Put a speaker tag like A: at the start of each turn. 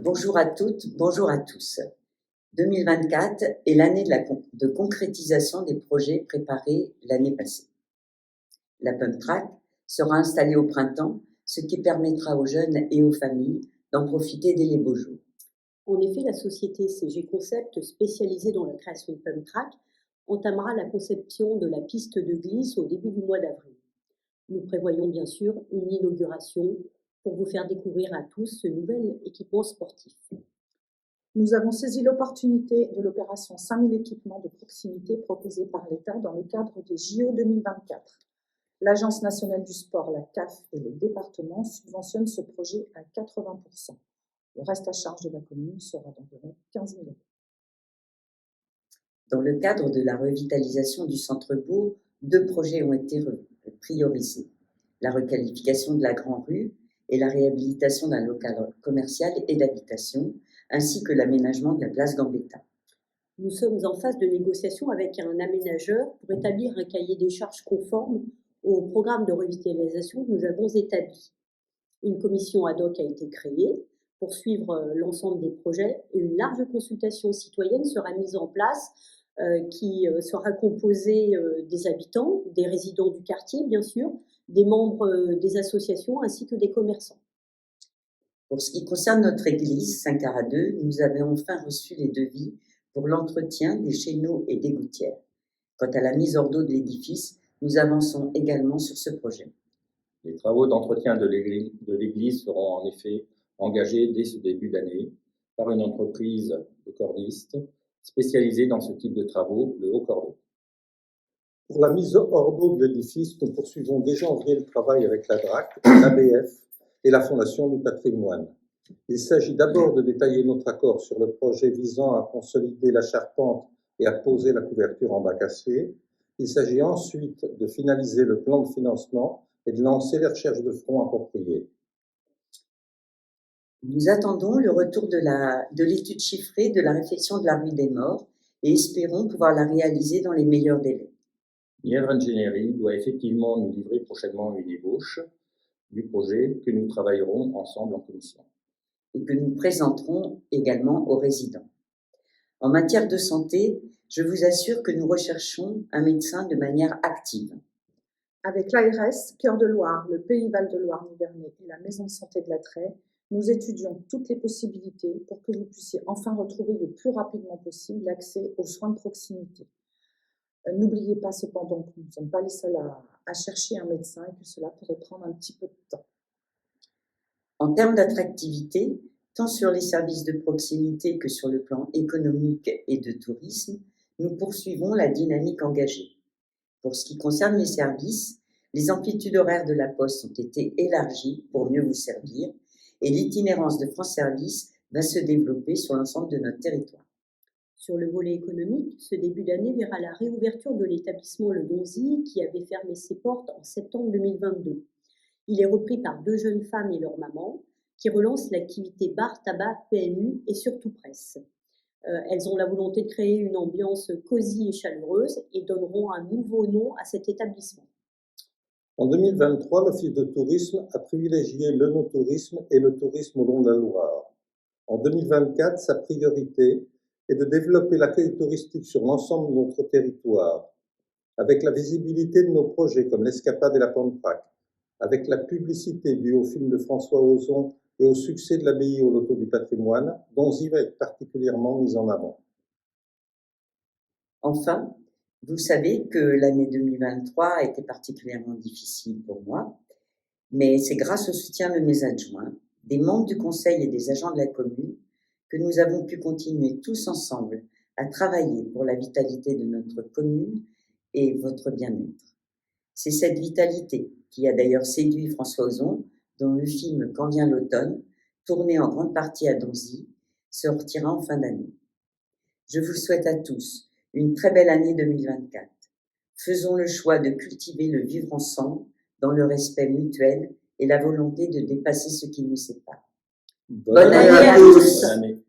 A: Bonjour à toutes, bonjour à tous. 2024 est l'année de concrétisation des projets préparés l'année passée. La Pump Track sera installée au printemps, ce qui permettra aux jeunes et aux familles d'en profiter dès les beaux jours.
B: En effet, la société CG Concept, spécialisée dans la création de Pump Track, entamera la conception de la piste de glisse au début du mois d'avril. Nous prévoyons bien sûr une inauguration pour vous faire découvrir à tous ce nouvel équipement sportif.
C: Nous avons saisi l'opportunité de l'opération 5000 équipements de proximité proposée par l'État dans le cadre des JO 2024. L'Agence nationale du sport, la CAF et le département subventionnent ce projet à 80%. Le reste à charge de la commune sera d'environ 15 000 €.
A: Dans le cadre de la revitalisation du centre-bourg, 2 projets ont été priorisés. La requalification de la Grand Rue et la réhabilitation d'un local commercial et d'habitation, ainsi que l'aménagement de la place Gambetta.
B: Nous sommes en phase de négociation avec un aménageur pour établir un cahier des charges conforme au programme de revitalisation que nous avons établi. Une commission ad hoc a été créée pour suivre l'ensemble des projets et une large consultation citoyenne sera mise en place qui sera composée des habitants, des résidents du quartier bien sûr, des membres des associations ainsi que des commerçants.
A: Pour ce qui concerne notre église Saint-Carat-II, nous avons enfin reçu les devis pour l'entretien des chéneaux et des gouttières. Quant à la mise hors d'eau de l'édifice, nous avançons également sur ce projet.
D: Les travaux d'entretien de l'église seront en effet engagés dès ce début d'année par une entreprise de cordistes spécialisée dans ce type de travaux, le Haut-Cordeau.
E: Pour la mise hors d'eau de l'édifice, nous poursuivons dès janvier le travail avec la DRAC, l'ABF et la Fondation du patrimoine. Il s'agit d'abord de détailler notre accord sur le projet visant à consolider la charpente et à poser la couverture en bac acier. Il s'agit ensuite de finaliser le plan de financement et de lancer les recherches de fonds appropriés.
A: Nous attendons le retour de l'étude chiffrée de la réfection de la rue des Morts et espérons pouvoir la réaliser dans les meilleurs délais.
D: Nièvre Engineering doit effectivement nous livrer prochainement une ébauche du projet que nous travaillerons ensemble en commission.
A: Et que nous présenterons également aux résidents. En matière de santé, je vous assure que nous recherchons un médecin de manière active.
C: Avec l'ARS, Cœur de Loire, le Pays Val-de-Loire-Nivernais et la Maison de santé de la Traie, nous étudions toutes les possibilités pour que vous puissiez enfin retrouver le plus rapidement possible l'accès aux soins de proximité. N'oubliez pas cependant que nous ne sommes pas les seuls à chercher un médecin et que cela pourrait prendre un petit peu de temps.
A: En termes d'attractivité, tant sur les services de proximité que sur le plan économique et de tourisme, nous poursuivons la dynamique engagée. Pour ce qui concerne les services, les amplitudes horaires de la Poste ont été élargies pour mieux vous servir et l'itinérance de France Service va se développer sur l'ensemble de notre territoire.
B: Sur le volet économique, ce début d'année verra la réouverture de l'établissement Le Donzy qui avait fermé ses portes en septembre 2022. Il est repris par 2 jeunes femmes et leur maman qui relancent l'activité bar, tabac, PMU et surtout presse. Elles ont la volonté de créer une ambiance cosy et chaleureuse et donneront un nouveau nom à cet établissement.
E: En 2023, l'Office de tourisme a privilégié le no-tourisme et le tourisme au long de la Loire. En 2024, sa priorité est de développer l'accueil touristique sur l'ensemble de notre territoire, avec la visibilité de nos projets comme l'Escapade et la Pump Track, avec la publicité due au film de François Ozon et au succès de l'abbaye au loto du patrimoine, Donzy va être particulièrement mise en avant.
A: Enfin, vous savez que l'année 2023 a été particulièrement difficile pour moi, mais c'est grâce au soutien de mes adjoints, des membres du conseil et des agents de la commune que nous avons pu continuer tous ensemble à travailler pour la vitalité de notre commune et votre bien-être. C'est cette vitalité qui a d'ailleurs séduit François Ozon, dont le film Quand vient l'automne, tourné en grande partie à Donzy, sortira en fin d'année. Je vous souhaite à tous une très belle année 2024. Faisons le choix de cultiver le vivre ensemble dans le respect mutuel et la volonté de dépasser ce qui nous sépare.
E: Bonne année
A: à tous!
D: Bonne année.